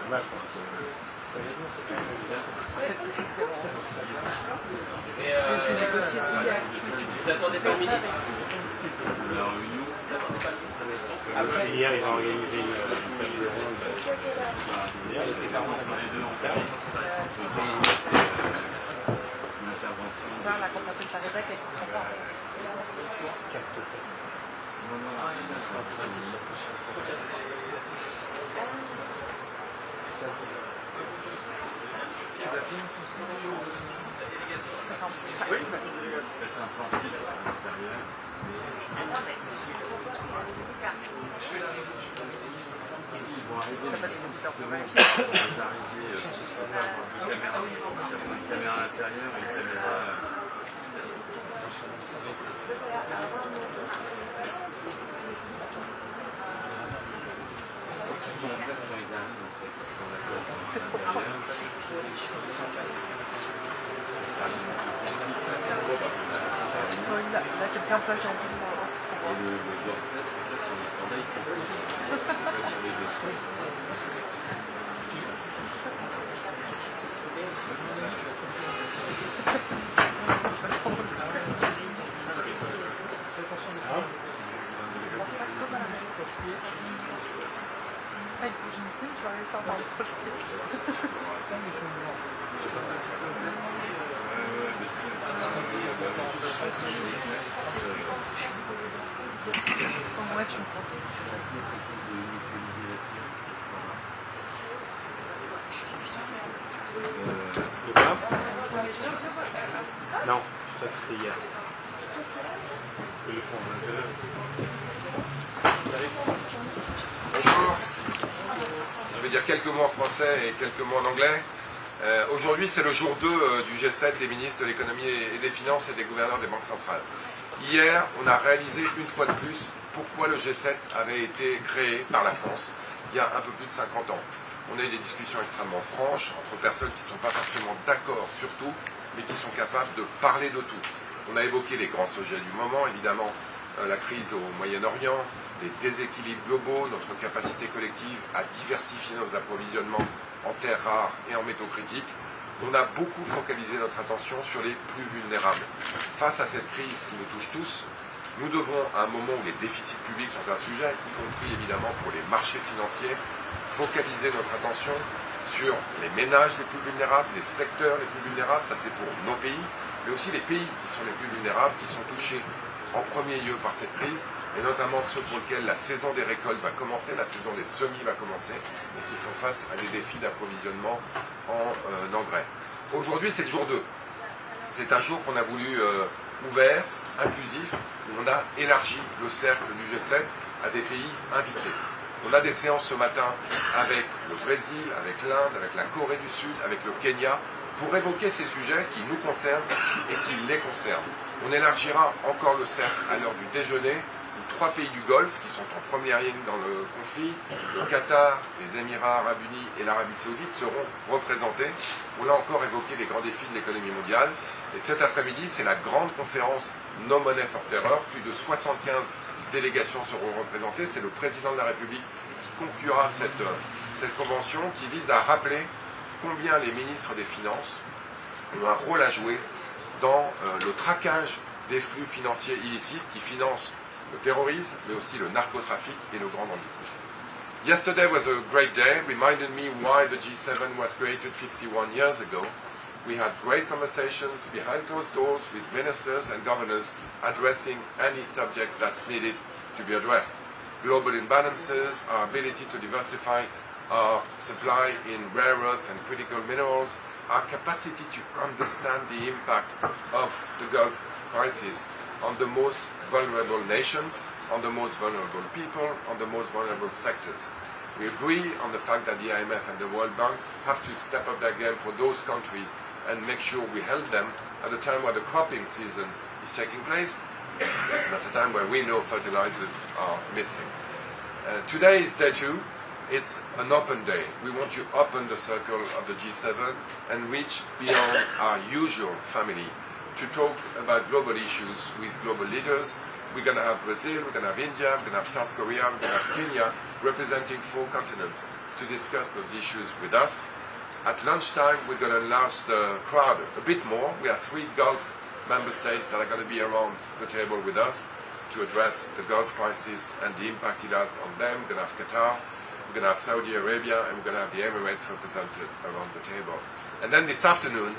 dommage parce que Vous attendez pas le ministre? après, hier, ils ont organisé une table ronde hier, il était 40 les deux en terme. Ça, la complémentarité qu'elle comprend pas. Oui, c'est un plan fixe à l'intérieur. Ils vont arriver, une caméra à l'intérieur et une caméra. Ils sont en place quand ils arrivent, en fait. Ils sont d'accord. Là, quelqu'un peut changer. Et le joueur sur le stand-là, il fait sur les deux. Avec une semaine, tu vas aller sur le proche pied. Moi, je suis contente. Non, ça c'était hier. Bonjour. Je vais dire quelques mots en français et quelques mots en anglais. Aujourd'hui, c'est le jour 2 du G7 des ministres de l'économie et des finances et des gouverneurs des banques centrales. Hier, on a réalisé une fois de plus pourquoi le G7 avait été créé par la France il y a un peu plus de 50 ans. On a eu des discussions extrêmement franches entre personnes qui ne sont pas forcément d'accord sur tout, mais qui sont capables de parler de tout. On a évoqué les grands sujets du moment, évidemment, la crise au Moyen-Orient, les déséquilibres globaux, notre capacité collective à diversifier nos approvisionnements en terres rares et en métaux critiques. On a beaucoup focalisé notre attention sur les plus vulnérables. Face à cette crise qui nous touche tous, nous devons, à un moment où les déficits publics sont un sujet, y compris évidemment pour les marchés financiers, focaliser notre attention sur les ménages les plus vulnérables, les secteurs les plus vulnérables, ça c'est pour nos pays, mais aussi les pays qui sont les plus vulnérables, qui sont touchés en premier lieu par cette crise, et notamment ceux pour lesquels la saison des récoltes va commencer, la saison des semis va commencer, et qui font face à des défis d'approvisionnement en engrais. Aujourd'hui, c'est le jour 2. C'est un jour qu'on a voulu ouvert, inclusif, où on a élargi le cercle du G7 à des pays invités. On a des séances ce matin avec le Brésil, avec l'Inde, avec la Corée du Sud, avec le Kenya, pour évoquer ces sujets qui nous concernent et qui les concernent. On élargira encore le cercle à l'heure du déjeuner, où 3 pays du Golfe, qui sont en première ligne dans le conflit, le Qatar, les Émirats Arabes Unis et l'Arabie Saoudite seront représentés. On a encore évoqué les grands défis de l'économie mondiale. Et cet après-midi, c'est la grande conférence No Money for Terror. Plus de 75 délégations seront représentées. C'est le président de la République qui conclura cette convention qui vise à rappeler combien les ministres des Finances ont un rôle à jouer dans le traquage des flux financiers illicites qui financent le terrorisme, mais aussi le narcotrafic et le grand banditisme. Yesterday was a great day, reminded me why the G7 was created 51 years ago. We had great conversations behind closed doors with ministers and governors addressing any subject that's needed to be addressed. Global imbalances, our ability to diversify our supply in rare earth and critical minerals, our capacity to understand the impact of the Gulf crisis on the most vulnerable nations, on the most vulnerable people, on the most vulnerable sectors. We agree on the fact that the IMF and the World Bank have to step up their game for those countries and make sure we help them at a time where the cropping season is taking place, and at a time where we know fertilizers are missing. Today is day 2. It's an open day. We want to open the circle of the G7 and reach beyond our usual family to talk about global issues with global leaders. We're going to have Brazil, we're going to have India, we're going to have South Korea, we're going to have Kenya, representing 4 continents. to discuss those issues with us. At lunchtime, we're going to enlarge the crowd a bit more. We have 3 Gulf member states that are going to be around the table with us to address the Gulf crisis and the impact it has on them. We're going to have Qatar, we're going to have Saudi Arabia, and we're going to have the Emirates represented around the table. And then this afternoon,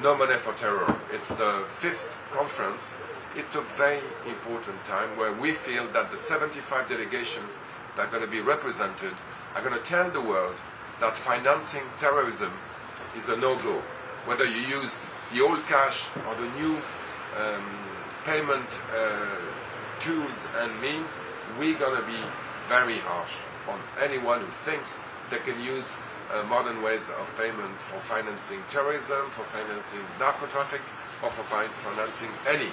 No Money for Terror. It's the 5th conference. It's a very important time where we feel that the 75 delegations that are going to be represented are going to tell the world that financing terrorism is a no-go. Whether you use the old cash or the new payment tools and means, we're going to be very harsh on anyone who thinks they can use modern ways of payment for financing terrorism, for financing narco traffic, or for financing any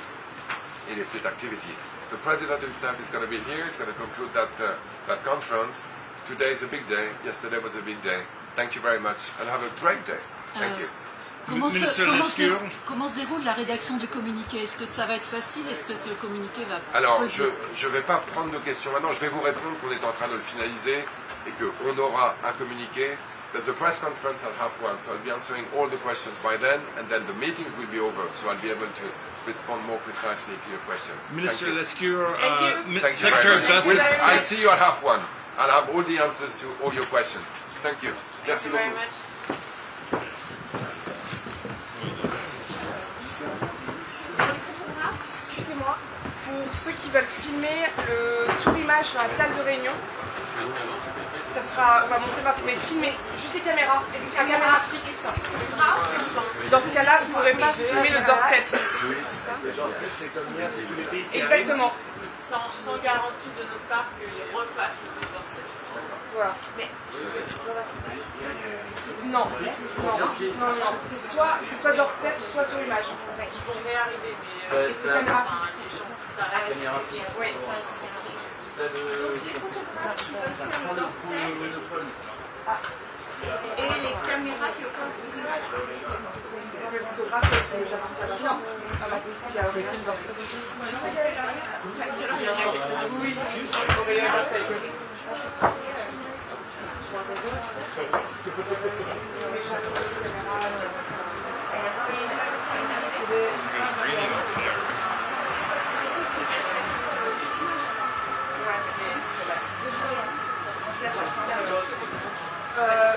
illicit activity. The President himself is going to be here. He's going to conclude that conference. Today is a big day. Yesterday was a big day. Thank you very much and have a great day. Thank you. Comment se déroule la rédaction du communiqué? Est-ce que ça va être facile? Est-ce que ce communiqué va Alors, je ne vais pas prendre de questions maintenant. Je vais vous répondre qu'on est en train de le finaliser et qu'on aura un communiqué. There's a press conference at half one, so I'll be answering all the questions by then, and then the meeting will be over, so I'll be able to respond more precisely to your questions. Minister Lescure, Secretary Bassett. I'll see you at half one. I'll have all the answers to all your questions. Thank you. Thank you very much. Excusez-moi, pour ceux qui veulent filmer le tour image dans la salle de réunion, ça sera, on va montrer ma mais filmer juste les caméras, et ce sera caméra fixe. Dans ce cas-là, vous ne pourrez pas filmer le doorstep. Exactement. Sans garantie de notre part qu'ils refassent le doorstep. Voilà. Mais non, c'est soit doorstep, soit tour image. Ils vont réarriver, mais et c'est caméra fixe. Oui. Et les caméras qui ont Les photographes, c'est déjà non. Oui, on va y avoir ça avec eux.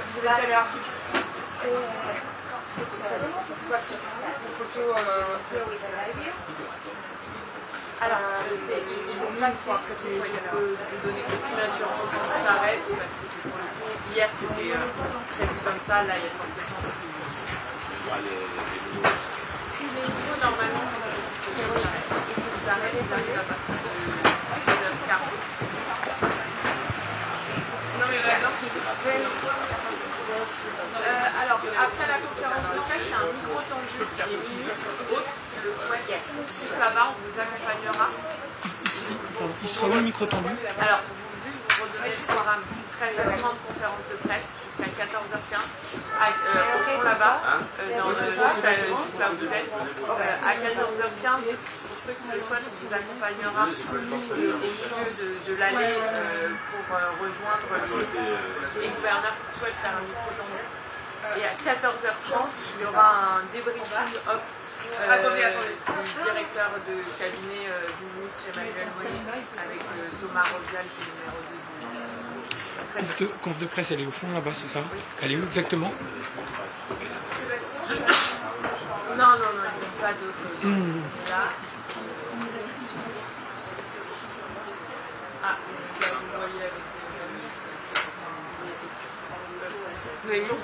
Vous avez la caméra fixe. Soit fixe, photo. Alors, il faut un statut de donner aucune assurance qui s'arrête parce que pour le coup, hier c'était prévu comme ça, là il y a de fortes chances si les niveaux normalement c'est que ils arrêtent à partir de 19h40. Non mais maintenant c'est alors, après la conférence de presse, il y a un micro tendu. Les ministres autres le souhaitent. Juste là-bas, on vous accompagnera. Il sera où le micro tendu? Alors, juste vous redonner le programme très rapidement de conférence de presse jusqu'à 14h15. Au fond là-bas, juste là où vous êtes, à 14h15, pour ceux qui le souhaitent, on vous accompagnera au milieu de l'allée pour rejoindre les gouverneurs qui souhaitent faire un micro tendu. Et à 14h30, il y aura un débriefing off du directeur de cabinet du ministre Emmanuel Moïse avec Thomas Rovial qui est numéro 2 du Conf de presse, elle est au fond là-bas, c'est ça? Elle est où exactement? Non, il n'y a pas d'autre. Là. Ah, vous voyez avec vous avez mis moi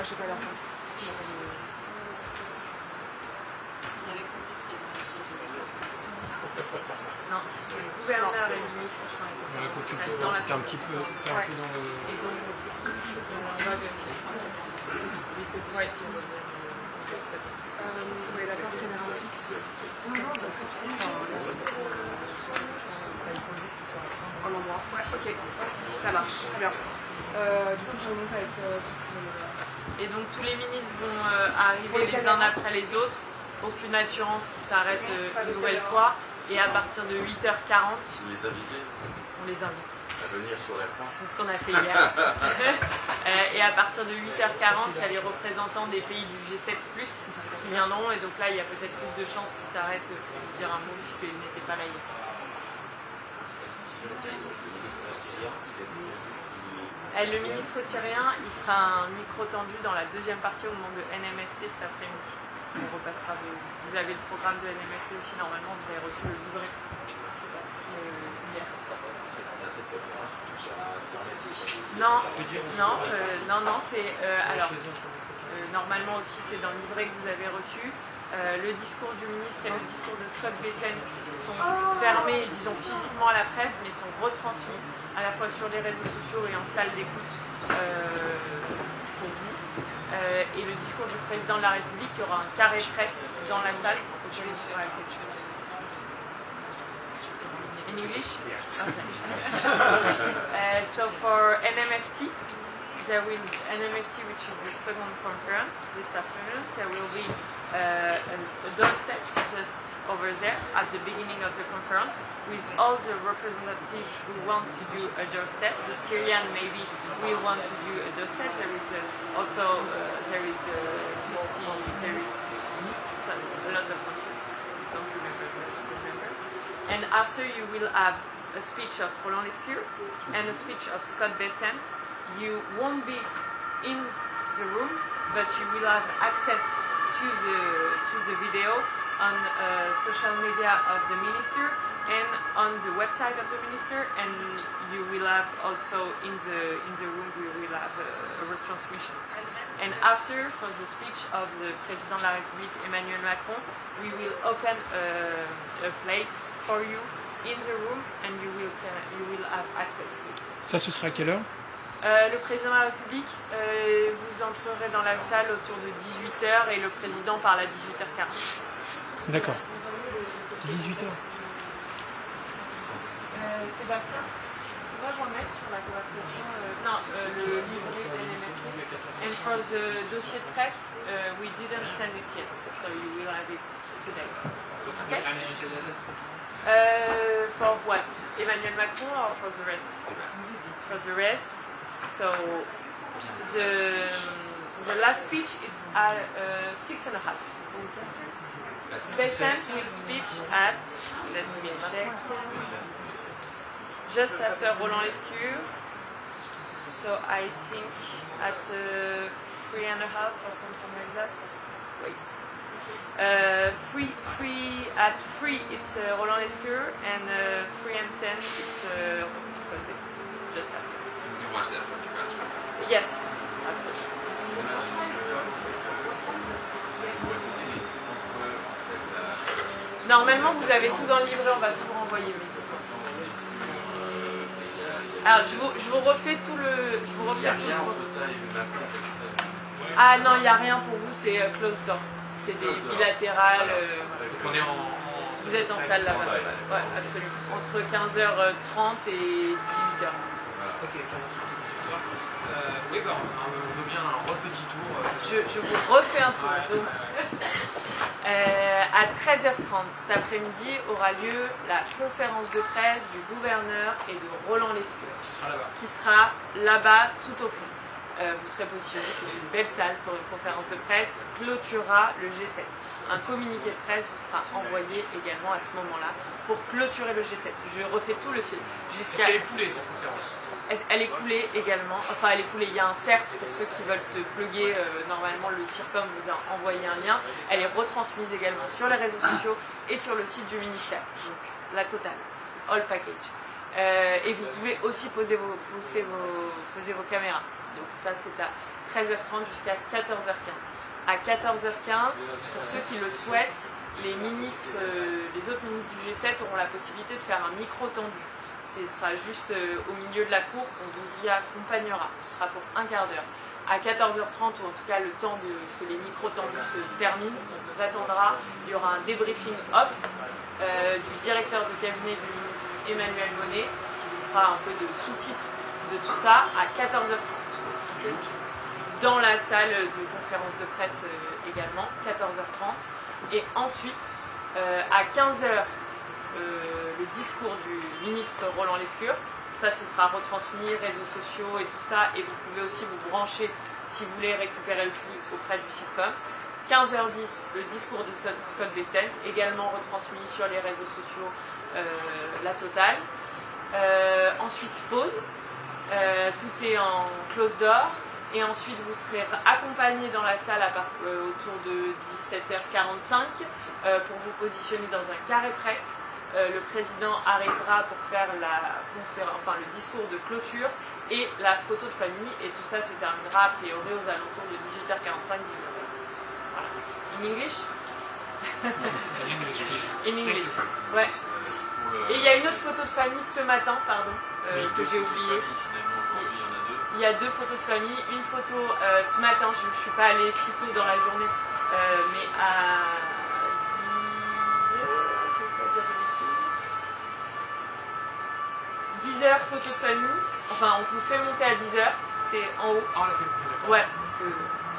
je sais pas la fin. Non, c'est le gouverneur et le ministre qui sont dans la un petit peu dans le... Ils ont on va vérifier ça. Oui, d'accord, caméra fixe. En endroit. Ouais, ok. Ça marche. Bien. Du coup, je remonte avec... Et donc tous les ministres vont arriver les uns après les autres. Aucune assurance qui s'arrête une nouvelle fois. Et à partir de 8h40... Vous les invitez? On les invite. À venir sur l'écran. C'est ce qu'on a fait hier. Et à partir de 8h40, il y a les représentants des pays du G7+, qui viendront, et donc là, il y a peut-être plus de chances qu'ils s'arrêtent pour vous dire un mot, puisqu'ils n'étaient pas là hier. Le ministre syrien, il fera un micro tendu dans la deuxième partie au moment de NMFT cet après-midi. On repassera, vous avez le programme de NMFT aussi, normalement, vous avez reçu le livret hier. Non, c'est... alors, normalement aussi, c'est dans le livret que vous avez reçu. Le discours du ministre et le discours de Scott Bessent sont fermés, disons, physiquement à la presse, mais sont retransmis à la fois sur les réseaux sociaux et en salle d'écoute pour vous. Et le discours du président de la République, il y aura un carré presse dans la salle. In English? Yes. Okay. So for NMFT, there will be NMFT, which is the second conference this afternoon. There will be a doorstep just over there at the beginning of the conference with all the representatives who want to do a doorstep. The Syrian maybe will want to do a doorstep. There is also there is a lot of Muslims. I don't remember. And after you will have a speech of Roland Lescure and a speech of Scott Bessent. You won't be in the room, but you will have access to the video on social media of the minister and on the website of the minister, and you will have also in the room we will have a retransmission. And after, for the speech of the President de la République Emmanuel Macron, we will open a place for you in the room, and you will have access to it. Ça, ce sera à quelle heure? Le président de la République, vous entrerez dans la salle autour de 18h et le président parle à 18h40. D'accord. 18h. Sébastien, moi j'en mets sur la conversation. Non, le livret de NMFT. And for the dossier de presse, we didn't send it yet, so you will have it today. Okay? For what? Emmanuel Macron or for the rest? For the rest. So the last speech is at 6:30. Bessent will speech at, let me check, just after Roland Lescure. So I think at 3:30 or something like that. Wait. At 3 it's Roland Lescure, and 3 and 10 it's Scott Bessent. Just after. You watch that from the press room? Yes, absolutely. Normalement, vous avez tout dans le livret, on va tout vous renvoyer. Alors, je vous refais tout le... Ah non, il n'y a rien pour vous, c'est closed door. C'est des bilatérales. Vous êtes en salle là-bas. Ouais, absolument. Entre 15h30 et 18h. Ok, oui, bah, on veut bien un petit tour. Je vous refais un tour. Donc, à 13h30 cet après-midi aura lieu la conférence de presse du gouverneur et de Roland Lescure, qui sera là-bas tout au fond. Vous serez positionné, c'est une belle salle pour une conférence de presse qui clôturera le G7. Un communiqué de presse vous sera envoyé également à ce moment-là pour clôturer le G7. Je refais tout le fil. Jusqu'à... Elle est coulée cette conférence. Elle est coulée également. Enfin, elle est coulée. Il y a un cercle pour ceux qui veulent se plugger. Normalement, le CIRCOM vous a envoyé un lien. Elle est retransmise également sur les réseaux sociaux et sur le site du ministère. Donc, la totale. All package. Et vous pouvez aussi poser vos caméras. Donc ça, c'est à 13h30 jusqu'à 14h15. À 14h15, pour ceux qui le souhaitent, les autres ministres du G7 auront la possibilité de faire un micro tendu. Ce sera juste au milieu de la cour, on vous y accompagnera. Ce sera pour un quart d'heure. À 14h30, ou en tout cas le temps que les micros tendus se terminent, on vous attendra. Il y aura un débriefing off du directeur de cabinet du ministre Emmanuel Monet, qui vous fera un peu de sous-titres de tout ça à 14h30. Dans la salle de conférence de presse également, 14h30. Et ensuite, à 15h, le discours du ministre Roland Lescure, Ça, ce sera retransmis, réseaux sociaux et tout ça. Et vous pouvez aussi vous brancher si vous voulez récupérer le flux auprès du sitcom. 15h10, le discours de Scott Bessent, également retransmis sur les réseaux sociaux, la totale. Ensuite, pause. Tout est en close door. Et ensuite, vous serez accompagné dans la salle autour de 17h45 pour vous positionner dans un carré presse. Le président arrivera pour faire le discours de clôture et la photo de famille. Et tout ça se terminera a priori aux alentours de 18h45, 19h. Voilà. In English? In English. Ouais. Et il y a une autre photo de famille ce matin, pardon, que j'ai oubliée. Il y a 2 photos de famille. Une photo ce matin, je ne suis pas allée si tôt dans la journée, mais à 10h, photo de famille. Enfin, on vous fait monter à 10h, c'est en haut. Ouais, parce que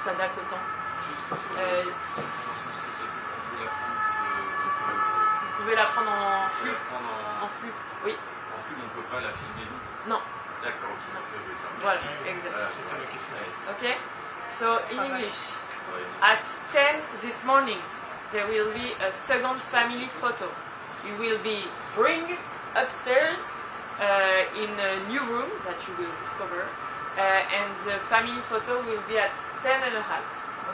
ça date autant. Vous pouvez la prendre en flux. En flux, oui. En flux, on ne peut pas la filmer nous. Non. D'accord, ok, c'est ça, je veux savoir. Voilà, exactement. Okay, so in English, at 10 this morning, there will be a second family photo. You will be bring upstairs in a new room that you will discover, and the family photo will be at 10:30.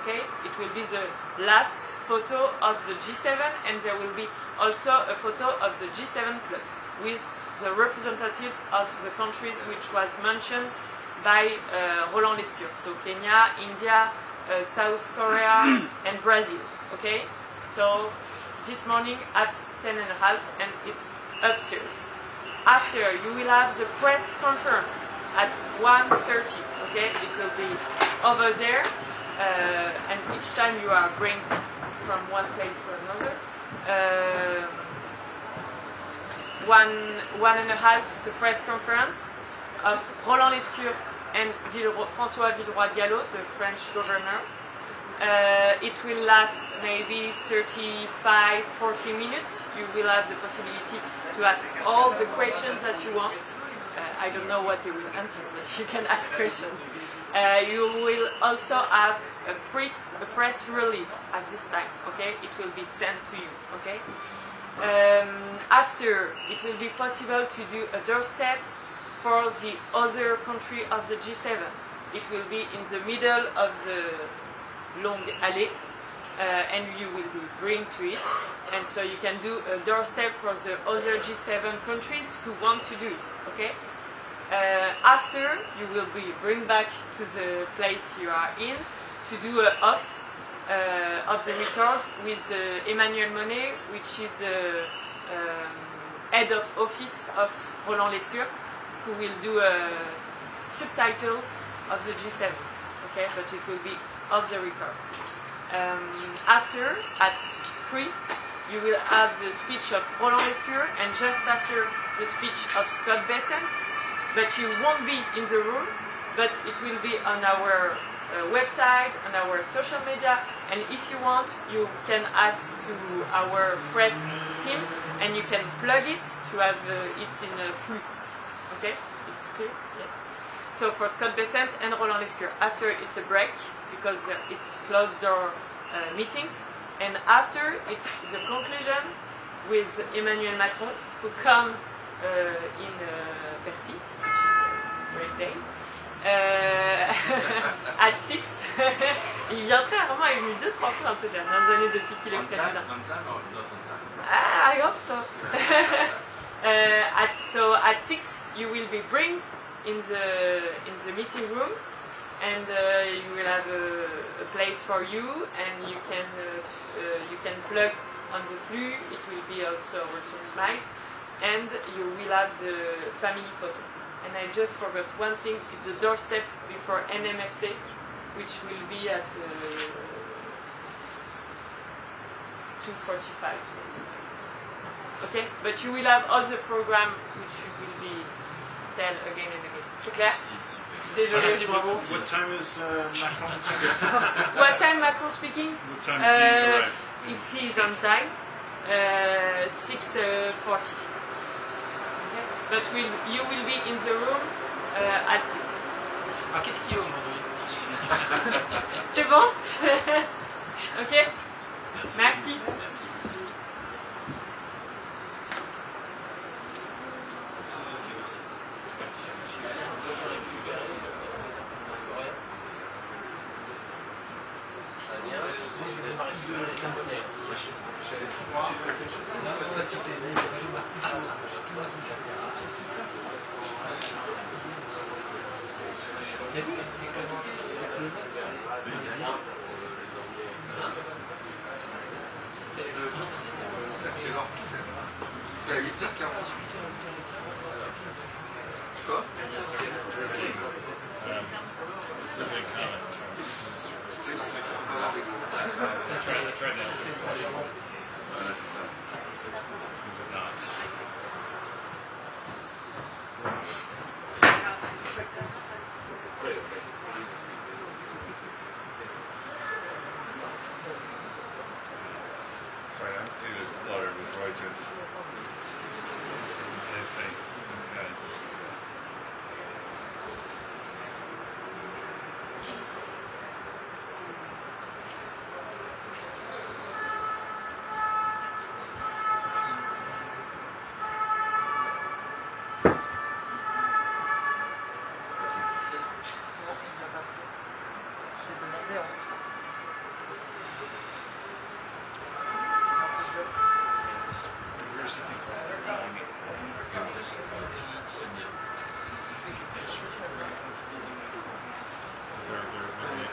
Okay, it will be the last photo of the G7, and there will be also a photo of the G7 Plus with the representatives of the countries which was mentioned by Roland Lescure. So Kenya, India, South Korea and Brazil. Okay? So this morning at 10:30 and it's upstairs. After you will have the press conference at 1:30. Okay? It will be over there and each time you are bring from one place to another. 1.5 the press conference of Roland Lescure and François Villeroy-Diallo, the French governor. It will last maybe 35-40 minutes. You will have the possibility to ask all the questions that you want. I don't know what they will answer, but you can ask questions. You will also have a press release at this time. Okay, it will be sent to you. Okay. After, it will be possible to do a doorsteps for the other country of the G7. It will be in the middle of the long alley, and you will be bring to it. And so you can do a doorstep for the other G7 countries who want to do it. Okay. After, you will be bring back to the place you are in to do a off of the record with Emmanuel Monet, which is head of office of Roland Lescure, who will do subtitles of the G7. Okay, but it will be off the record. After, at 3, you will have the speech of Roland Lescure, and just after the speech of Scott Bessent, but you won't be in the room, but it will be on our website, on our social media, and if you want, you can ask to our press team, and you can plug it to have it in a flux. Okay, it's clear? Yes. So for Scott Bessent and Roland Lescure, after it's a break, because it's closed door meetings, and after it's the conclusion with Emmanuel Macron, who come in Percy, which is a great day. At 6, il vient très rarement, il est venu 2-3 fois dans ces dernières années depuis qu'il est président. I hope so. At 6, you will be bring in the meeting room, and you will have a place for you, and you can plug on the flux. It will be also retransmitted, and you will have the family photo. And I just forgot one thing, it's the doorstep before NMFT, which will be at 2:45. Okay? But you will have all the program which will be tell again and again. C'est clair? Désolé. What time is Macron? What time Macron speaking? What time is he arrive? If he is on time, 6:40. Okay? but you will be in the room at 6. Ah, qu'est-ce qu'il y a aujourd'hui? C'est bon? Ok? Merci. C'est l'heure. C'est à 8h40. Quoi? Sorry, I'm doing a lawyer with Reuters.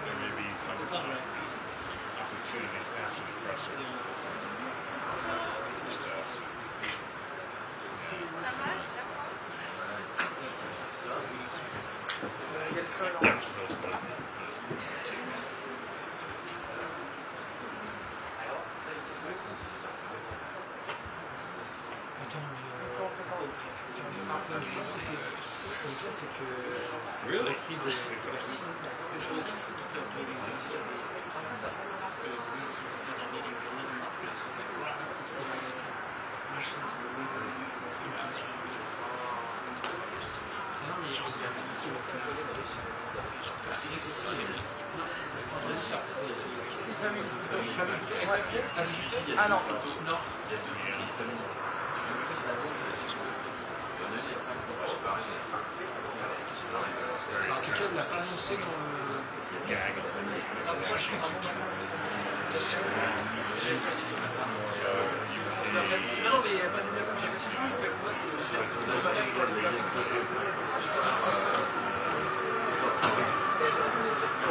There may be some opportunities after the presser. Really? Ah non. En tout cas, il l'a pas annoncé dans le... Non, mais pas de objection.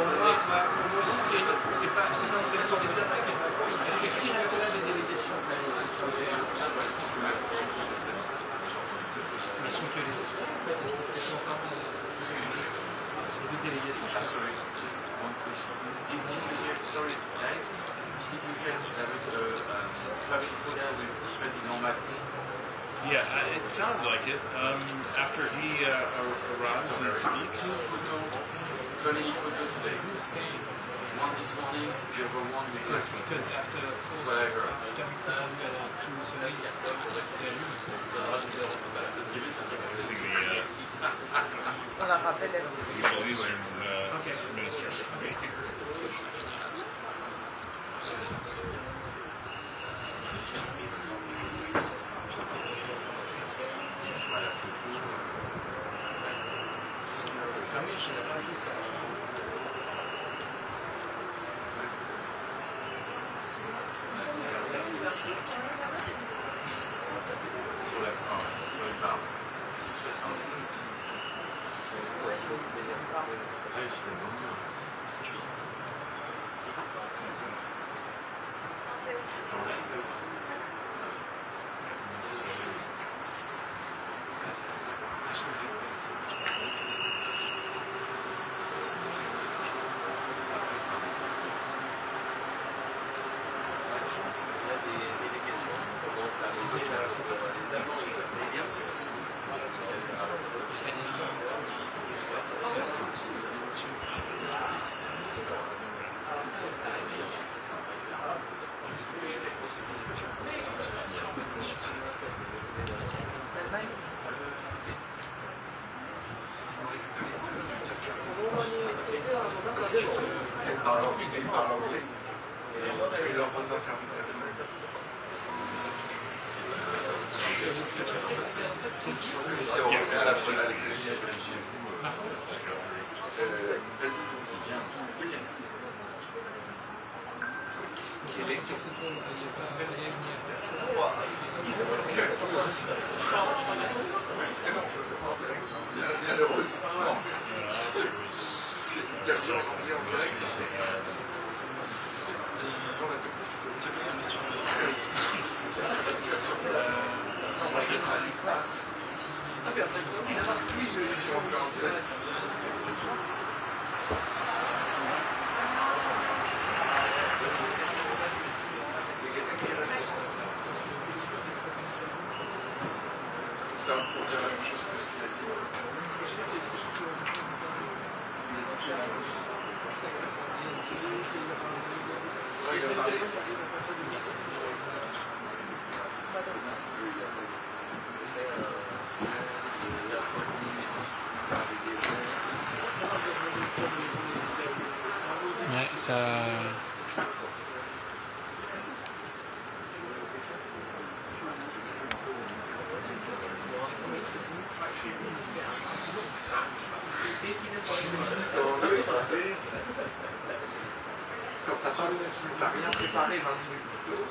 Moi, pour moi aussi, c'est pas intéressant de dire est-ce que qui reste là des délégations Sorry, just one question. Did you hear, sorry guys, did you hear there was a family photo with President Macron? Yeah, it sounded like it. After he arrives and speaks. Family photo today. One this morning, the other one with Macron. because after That's what I heard. On la rappelle. Middle Eastern minister. Sur la fin, sur les parts. C'est sur la fin. Ah, j'étais bon. Elle parle anglais. Et leur rendre intermédiaire. Si on refait la première avec chez pour dire la même chose que ce qu'il a dit. Il a parlé. Ouais, ça... Quand t'as rien préparé 20 minutes plus tôt,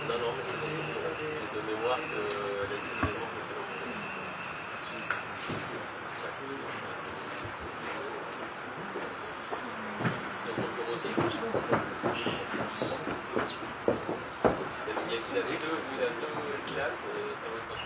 Non, non, mais c'est de mémoire que la liste des gens dans son bureau aussi. Il a deux villages, ça va être pas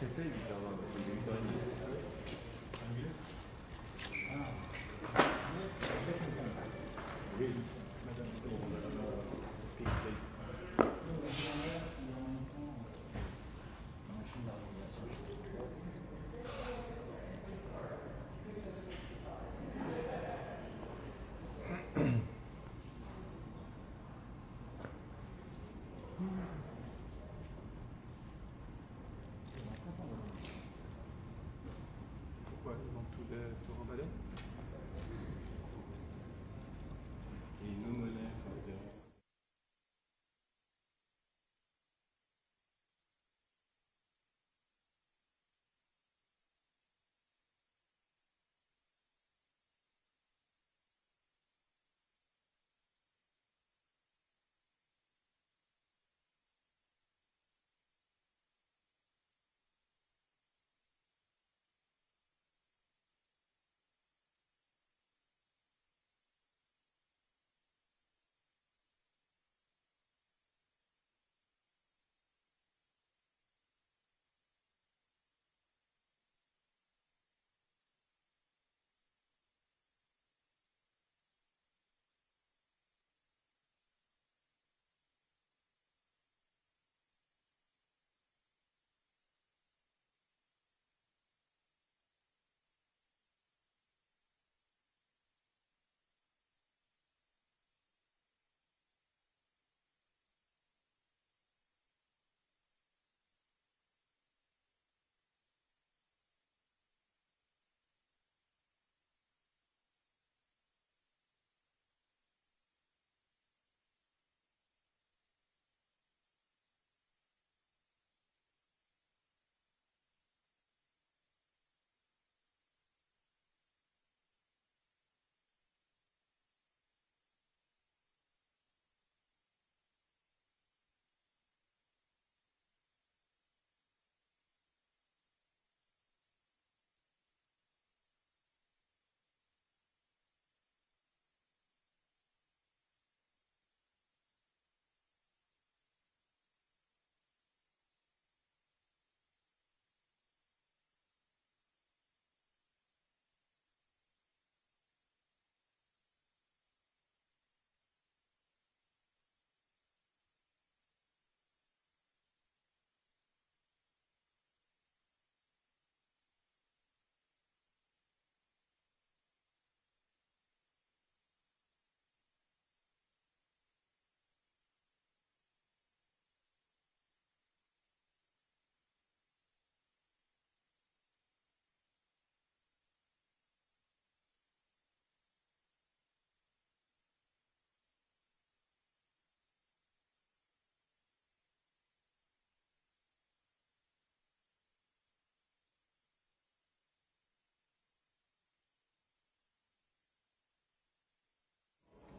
c'était 8h20, il est 8h30. Oui, pourquoi ils vont tout remballer? Et nos monnaies,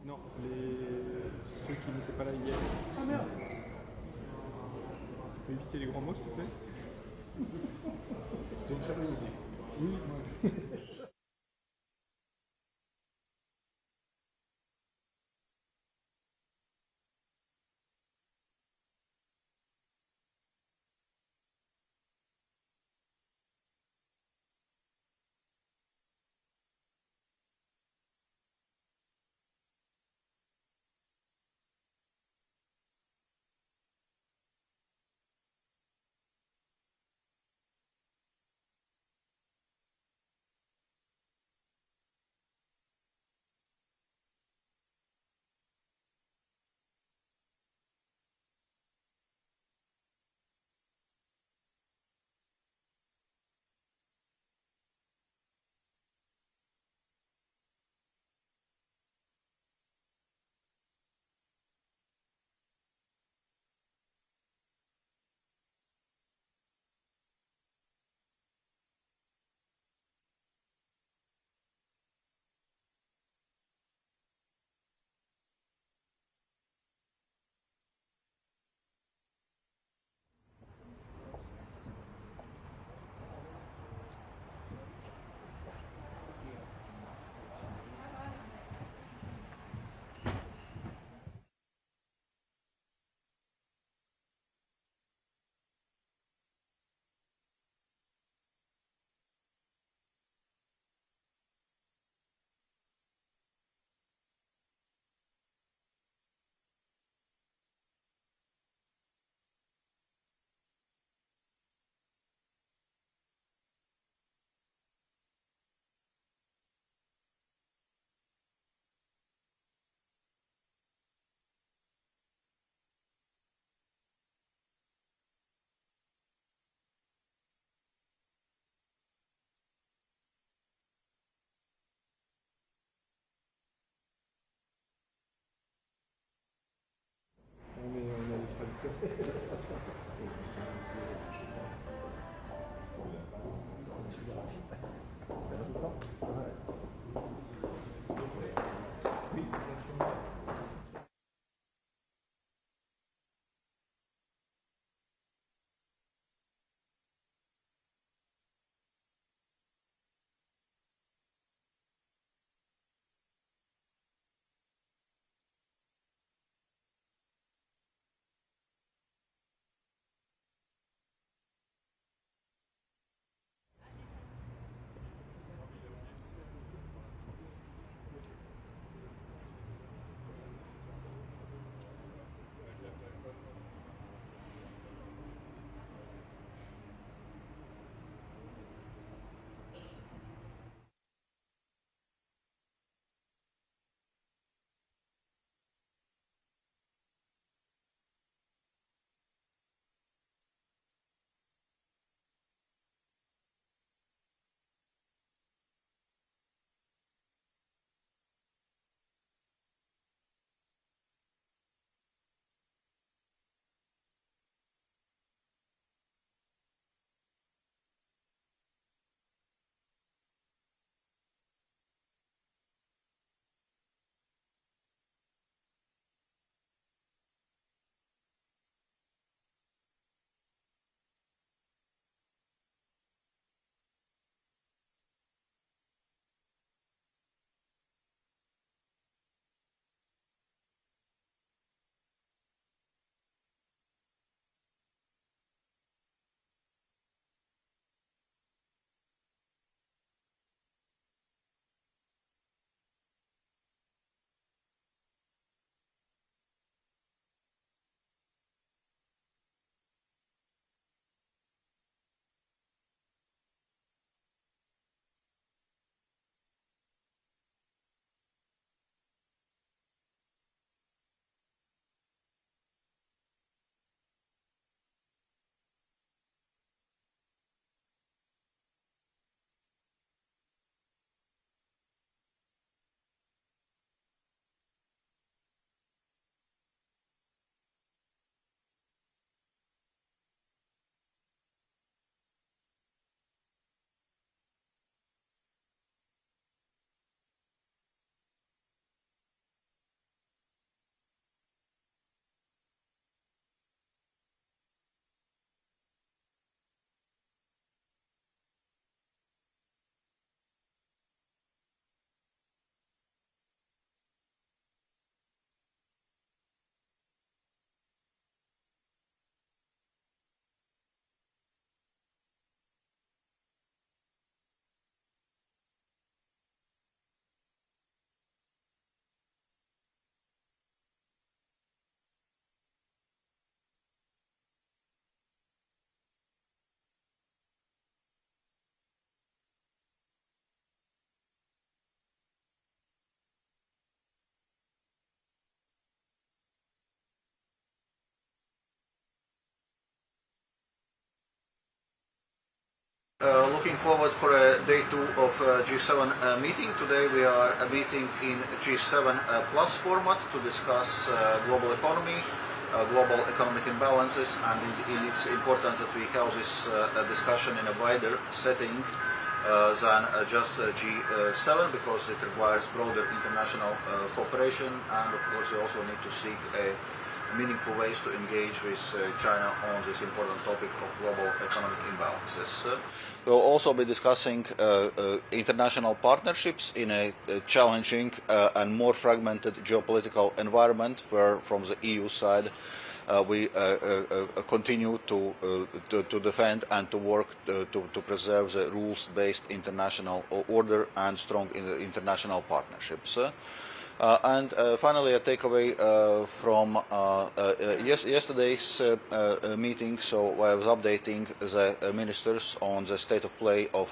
non, ceux qui n'étaient pas là hier. Ah merde! Tu peux éviter les grands mots, s'il te plaît? C'était une très bonne idée. Oui, moi. Looking forward for day 2 of G7 meeting. Today we are meeting in G7 plus format to discuss global economy, global economic imbalances, and it's important that we have this discussion in a wider setting than just G7, because it requires broader international cooperation, and of course we also need to seek meaningful ways to engage with China on this important topic of global economic imbalances. We'll also be discussing international partnerships in a challenging and more fragmented geopolitical environment, where from the EU side we continue to defend and to work to preserve the rules-based international order and strong international partnerships. And finally, a takeaway from yesterday's meeting. So I was updating the ministers on the state of play of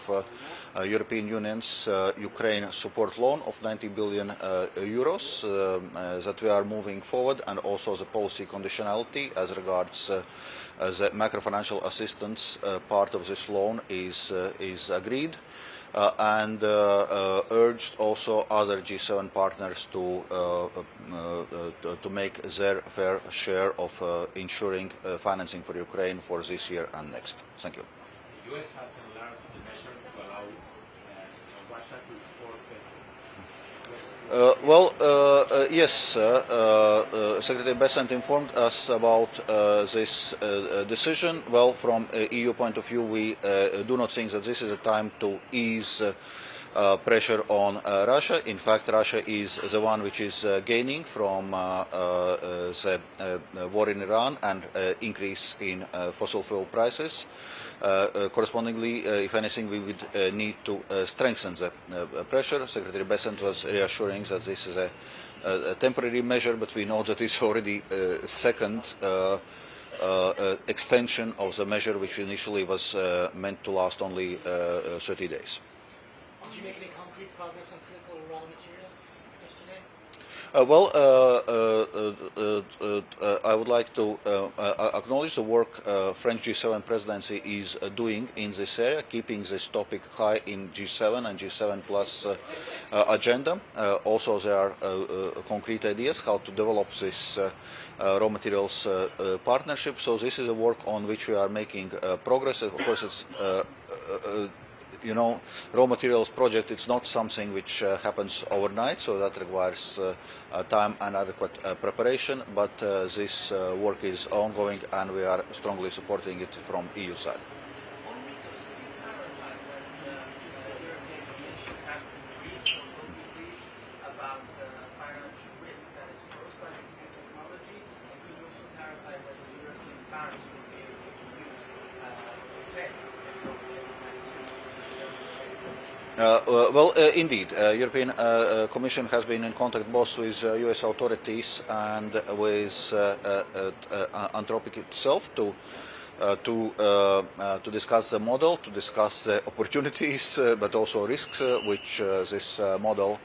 European Union's Ukraine support loan of 90 billion euros that we are moving forward, and also the policy conditionality as regards the macrofinancial assistance part of this loan is agreed. And urged also other G7 partners to make their fair share of ensuring financing for Ukraine for this year and next. Thank you. The US has enlarged the measure to allow Russia to export Yes, Secretary Bessent informed us about this decision. Well, from EU point of view, we do not think that this is a time to ease pressure on Russia. In fact, Russia is the one which is gaining from the war in Iran and increase in fossil fuel prices. Correspondingly, if anything, we would need to strengthen the pressure. Secretary Bessent was reassuring that this is a temporary measure, but we know that it's already a second extension of the measure which initially was meant to last only 30 days. Did you make any concrete progress on critical raw materials yesterday? I would like to acknowledge the work French G7 presidency is doing in this area, keeping this topic high in G7 and G7 plus agenda. Also, there are concrete ideas how to develop this raw materials partnership. So this is a work on which we are making progress. Of course, it's raw materials project, it's not something which happens overnight, so that requires time and adequate preparation, but this work is ongoing and we are strongly supporting it from EU side. Indeed, European Commission has been in contact both with US authorities and with Anthropic itself to discuss the model, to discuss the opportunities, but also risks which this model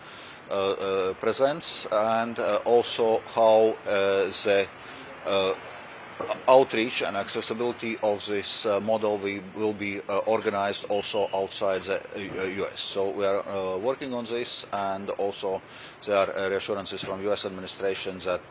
presents, and also how the outreach and accessibility of this model will be organized also outside the US. So we are working on this, and also there are reassurances from US administration that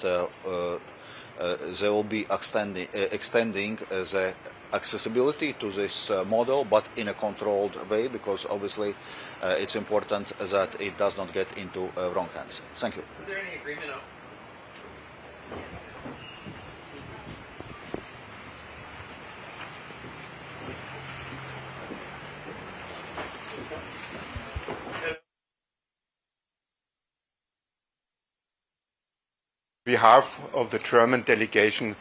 they will be extending the accessibility to this model, but in a controlled way, because obviously it's important that it does not get into wrong hands. Thank you. Is there any agreement on behalf of the German delegation,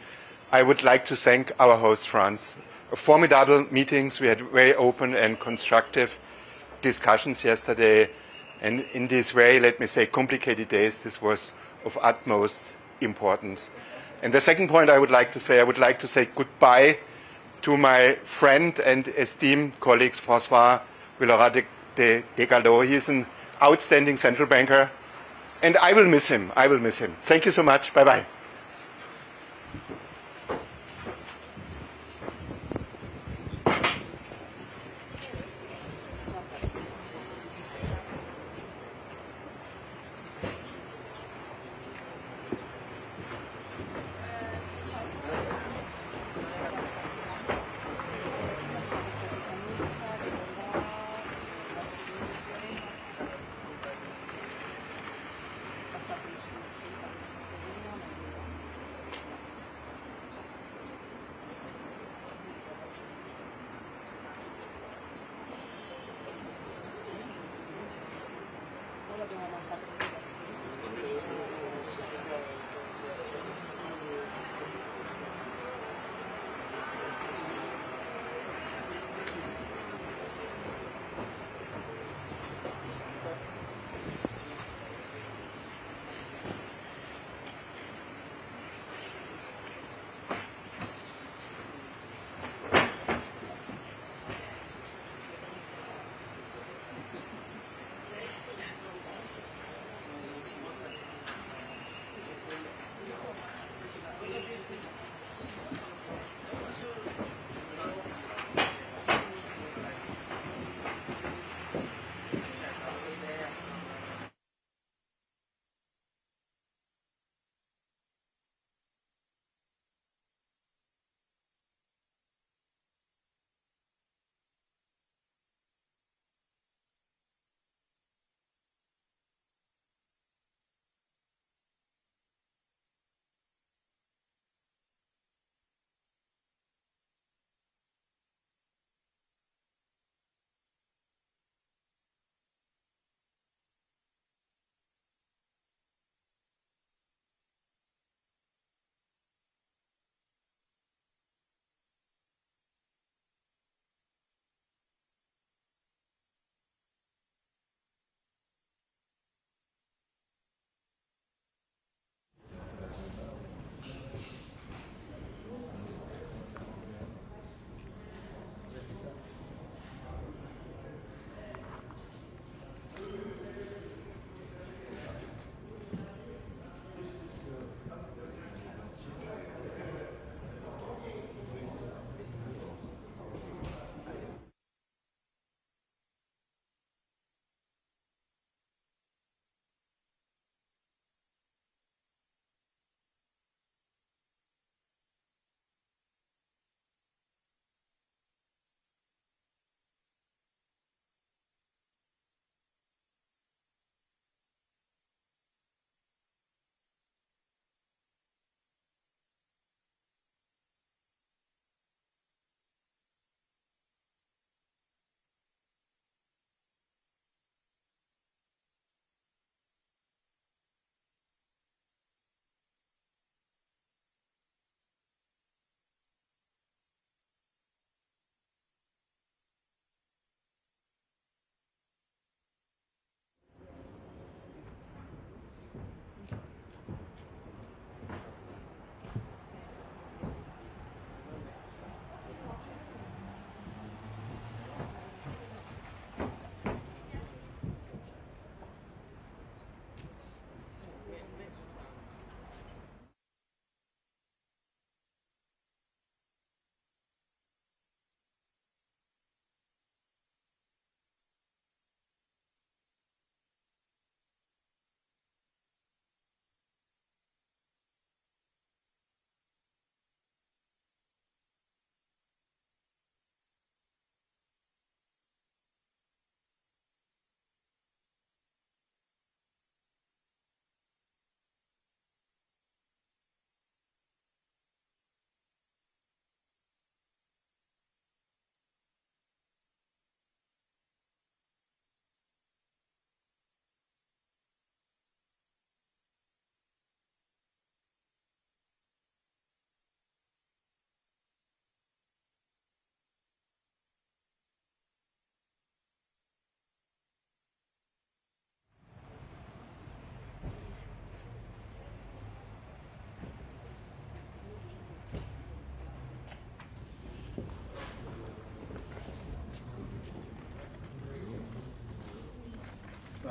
I would like to thank our host, France. Formidable meetings. We had very open and constructive discussions yesterday. And in these very, let me say, complicated days, this was of utmost importance. And the second point I would like to say goodbye to my friend and esteemed colleague, François Villeroy de Gallo. He is an outstanding central banker. And I will miss him. I will miss him. Thank you so much. Bye-bye.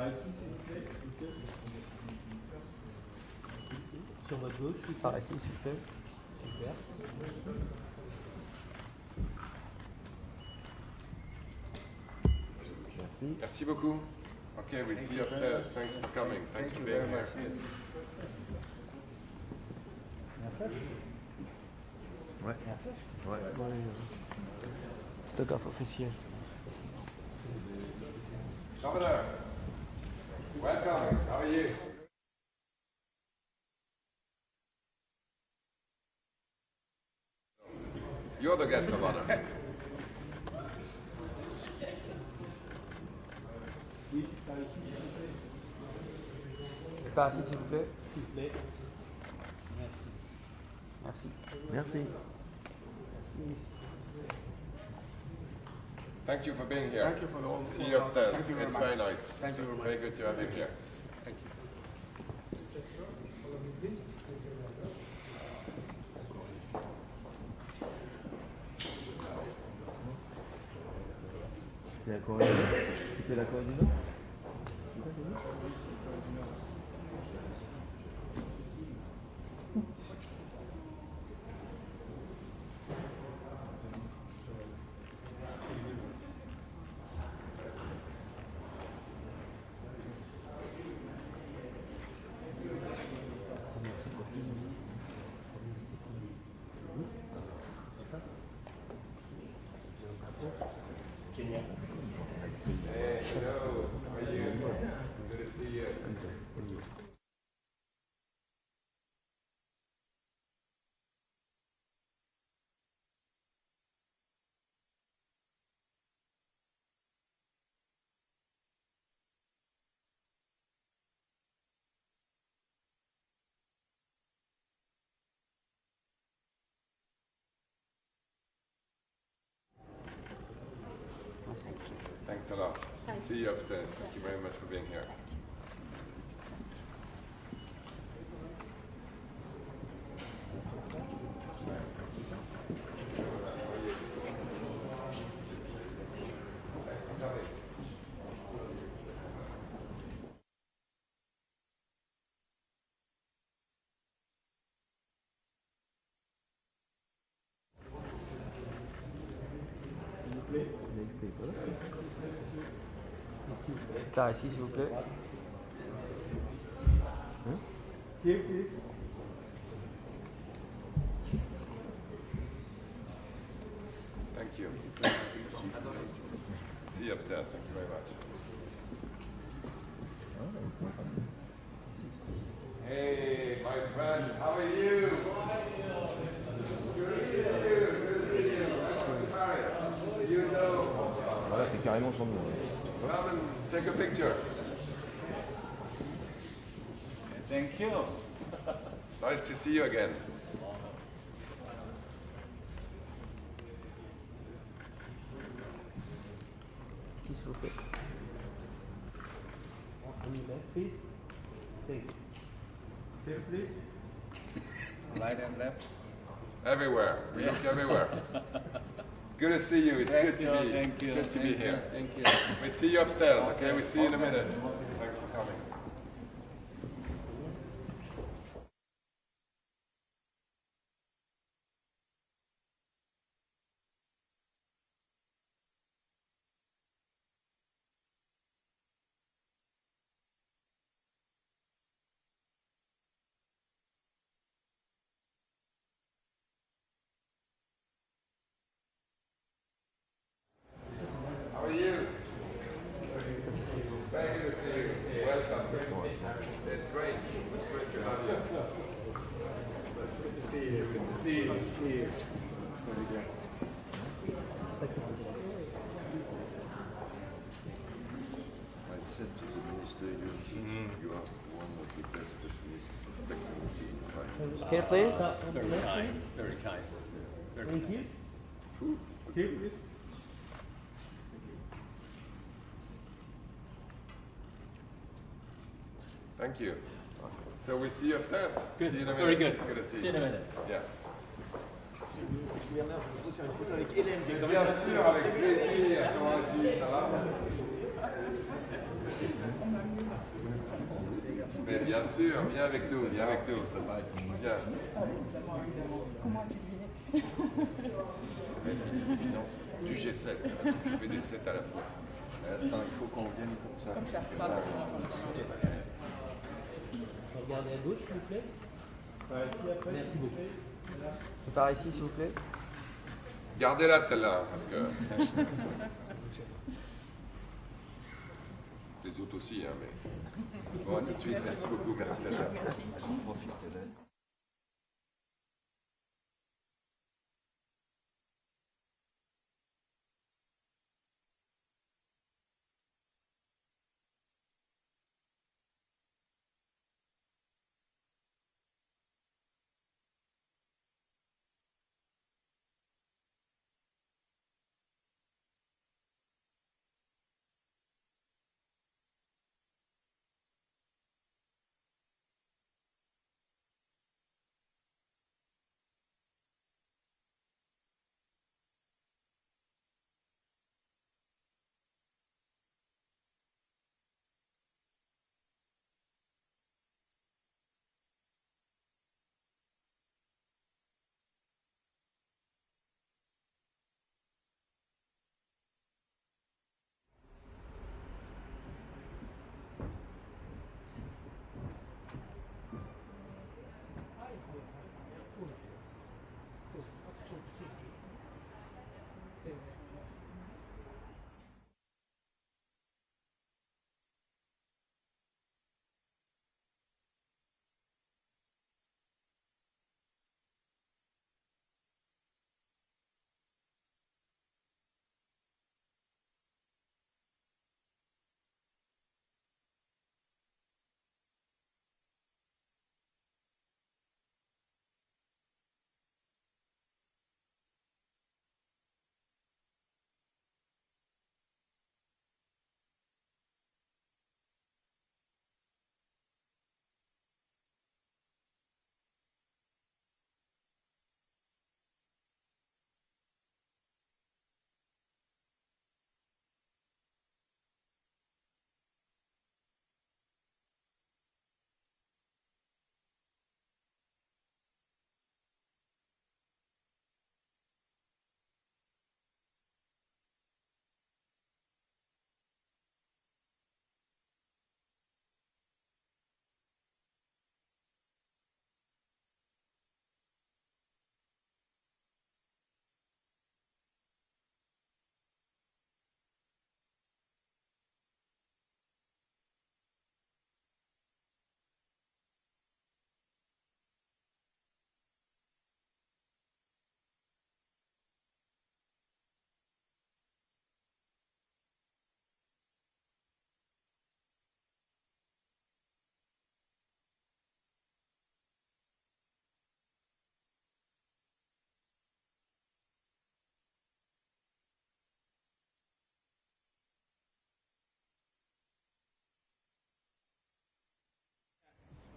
Par ici, s'il vous plaît. Sur votre gauche, par ici, s'il vous plaît. Super. Merci. Merci beaucoup. Okay, we see you upstairs. Thanks for coming. Thanks for being here. Ouais. Ouais. Photographe officiel. Governor, welcome. How are you? You're the guest of honor. Oui, par ici, s'il vous plaît. Par ici, s'il vous plaît. S'il vous plaît. Merci. Merci. Merci. Thank you for being here. Thank you for the whole. See you upstairs. Thank you very It's much. very nice. Thank you very much. Very good to have you here. Thank you. C'est la Corée du Nord. C'était la Corée du Nord. Hey, hello. How are you? Good to see you. Thanks a lot. See you upstairs. Thank you very much for being here. Par ici, s'il vous plaît. Here, please. Thank you. See you upstairs. Thank you very much. Hey, my friend, how are you? Good to see you. Good to see you. Welcome to Paris. You know. Voilà, c'est carrément son nom. Come and take a picture. Thank you. Nice to see you again. Ici, s'il vous plaît. On y va, please. Thank you. Here, please. Right and left. Everywhere. We look everywhere. Good to see you. It's good to be. Thank you. Good to be here. Thank you. We see you upstairs. Okay. We see you in a minute. Thanks for coming. How are you? Very good to see you. Welcome. It's great. It's great to have you. Good to see you. Good to see you. See you. Very good. I said to the minister, you are one of the best specialists of technology in finance. Here, please. Very kind. Very kind. Very Thank you. True. Here, please. Thank you. So we see you upstairs. Good. See you in a minute. Very good. Good to see you. See you in a minute. Yeah. Bernard, je vous sur une photo avec Hélène. Bien sûr, avec plaisir. Comment vas-tu? Ça va? Mais bien sûr, viens avec nous, viens avec nous. Viens. Le ministre des Finances du G7, elle va s'occuper des 7 à la fois. Attends, il faut qu'on vienne comme ça. Comme ça, pardon. Regardez à gauche, s'il vous plaît. Merci beaucoup. Je pars ici, s'il vous plaît. Gardez-la celle-là, parce que... Les autres aussi, hein, mais... Bon, à tout de suite, merci beaucoup, merci Nadia. J'en profite d'elle.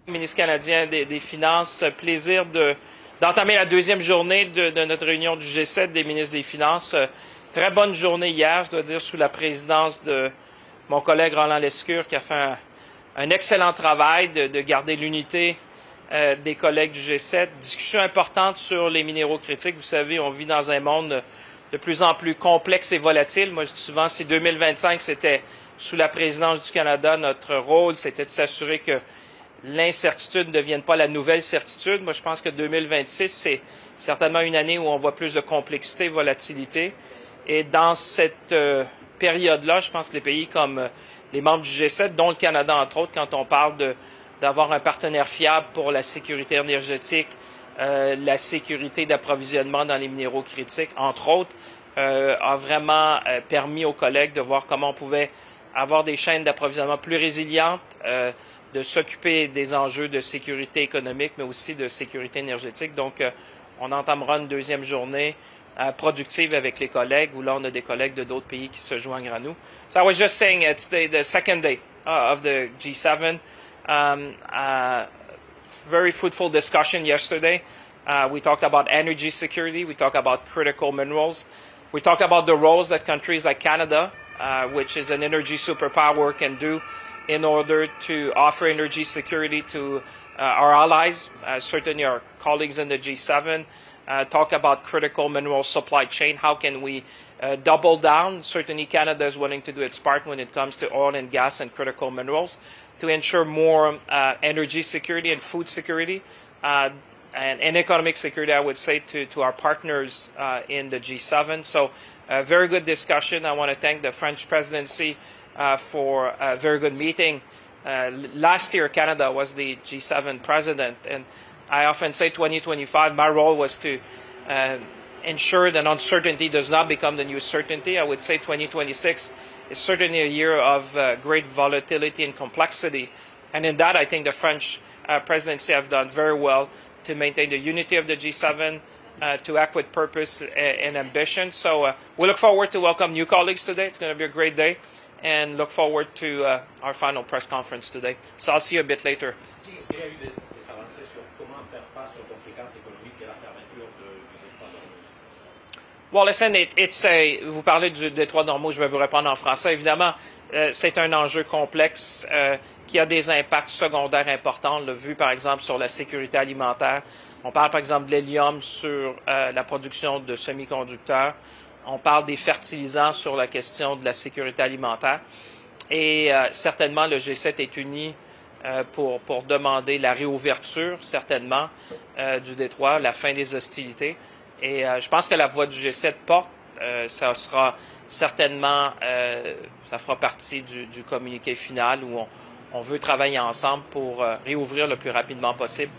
Ministre canadien des Finances, plaisir d'entamer la deuxième journée de notre réunion du G7 des ministres des Finances. Très bonne journée hier, je dois dire, sous la présidence de mon collègue Roland Lescure, qui a fait un excellent travail de garder l'unité des collègues du G7. Discussion importante sur les minéraux critiques. Vous savez, on vit dans un monde de plus en plus complexe et volatile. Moi, je dis souvent, si 2025, c'était sous la présidence du Canada, notre rôle, c'était de s'assurer que l'incertitude ne devienne pas la nouvelle certitude. Moi, je pense que 2026, c'est certainement une année où on voit plus de complexité et volatilité. Et dans cette période-là, je pense que les pays comme les membres du G7, dont le Canada, entre autres, quand on parle d'avoir un partenaire fiable pour la sécurité énergétique, la sécurité d'approvisionnement dans les minéraux critiques, entre autres, a vraiment permis aux collègues de voir comment on pouvait avoir des chaînes d'approvisionnement plus résilientes, de s'occuper des enjeux de sécurité économique, mais aussi de sécurité énergétique. Donc, on entamera une deuxième journée productive avec les collègues, où là, on a des collègues de d'autres pays qui se joignent à nous. So I was just saying, it's the second day of the G7. Very fruitful discussion yesterday. We talked about energy security. We talked about critical minerals. We talked about the roles that countries like Canada, which is an energy superpower, can do in order to offer energy security to our allies, certainly our colleagues in the G7, talk about critical mineral supply chain. How can we double down? Certainly Canada is willing to do its part when it comes to oil and gas and critical minerals to ensure more energy security and food security and economic security, I would say, to our partners in the G7. So a very good discussion. I want to thank the French presidency for a very good meeting. Last year, Canada was the G7 president, and I often say 2025, my role was to ensure that uncertainty does not become the new certainty. I would say 2026 is certainly a year of great volatility and complexity. And in that, I think the French presidency have done very well to maintain the unity of the G7, to act with purpose and ambition. So we look forward to welcome new colleagues today. It's going to be a great day, and look forward to our final press conference today. So I'll see you a bit later. Well, listen, vous parlez du détroit d'Ormuz, je vais vous répondre en français. Évidemment, c'est un enjeu complexe qui a des impacts secondaires importants. On l'a vu, par exemple, sur la sécurité alimentaire. On parle, par exemple, de l'hélium sur la production de semi-conducteurs. On parle des fertilisants sur la question de la sécurité alimentaire. Et certainement, le G7 est uni pour demander la réouverture, certainement, du détroit, la fin des hostilités. Et je pense que la voix du G7 porte. Ça sera certainement, ça fera partie du communiqué final où on veut travailler ensemble pour réouvrir le plus rapidement possible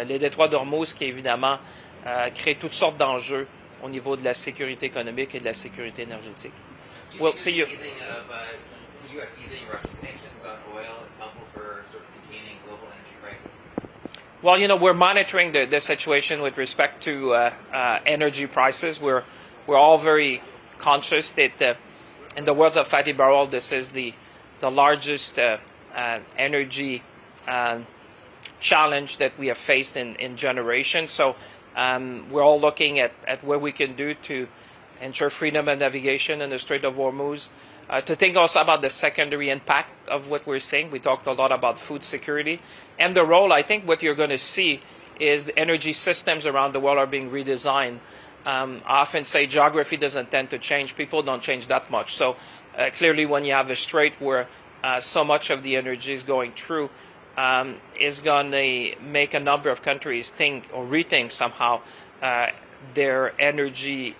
les détroits d'Ormuz, qui évidemment crée toutes sortes d'enjeux au niveau de la sécurité économique et de la sécurité énergétique. We'll see you. Well, you know, we're monitoring the situation with respect to energy prices. We're all very conscious that in the words of Fatih Birol, this is the largest energy challenge that we have faced in generations. So we're all looking at what we can do to ensure freedom of navigation in the Strait of Hormuz. To think also about the secondary impact of what we're seeing. We talked a lot about food security and the role. I think what you're going to see is the energy systems around the world are being redesigned. I often say geography doesn't tend to change. People don't change that much. So clearly when you have a strait where so much of the energy is going through, is going to make a number of countries think or rethink somehow their energy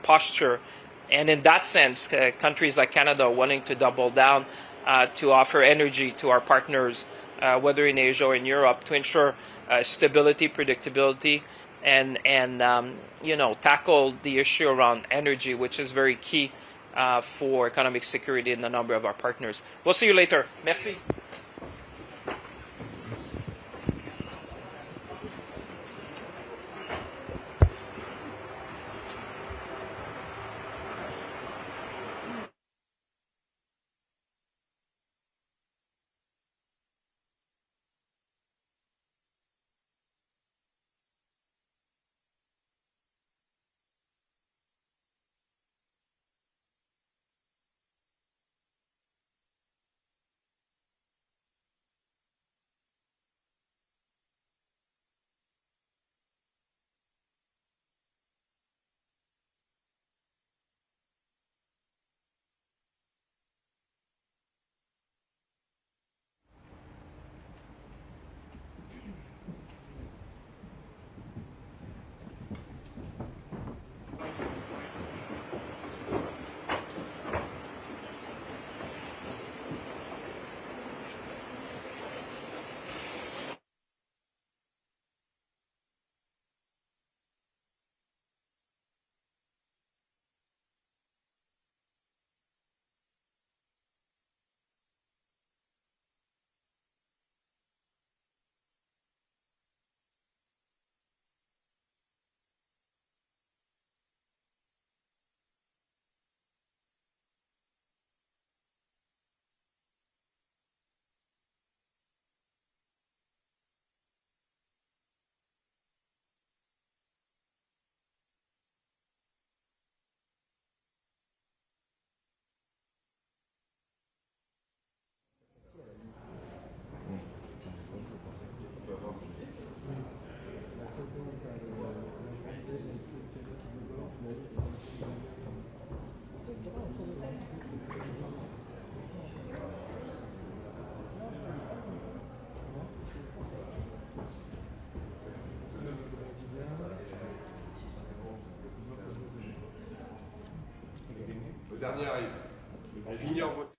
posture. And in that sense, countries like Canada are wanting to double down to offer energy to our partners, whether in Asia or in Europe, to ensure stability, predictability, and you know, tackle the issue around energy, which is very key for economic security in a number of our partners. We'll see you later. Merci. dernier arrive. On finit en vote.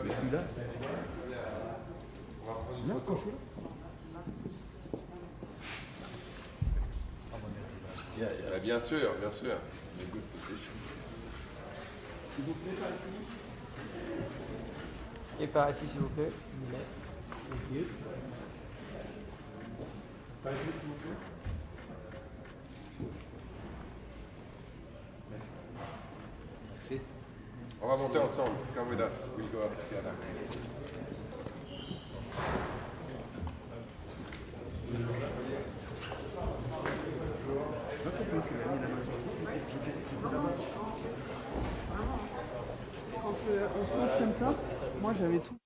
Celui-là. Non, quand je suis là. Bien sûr, bien sûr. Good position. S'il vous plaît, par ici. Et par ici, s'il vous plaît. Ok. Par ici, s'il vous plaît. Merci. On va monter ensemble. Come with us. We'll go up together. Quand on se penche comme ça, moi j'avais tout.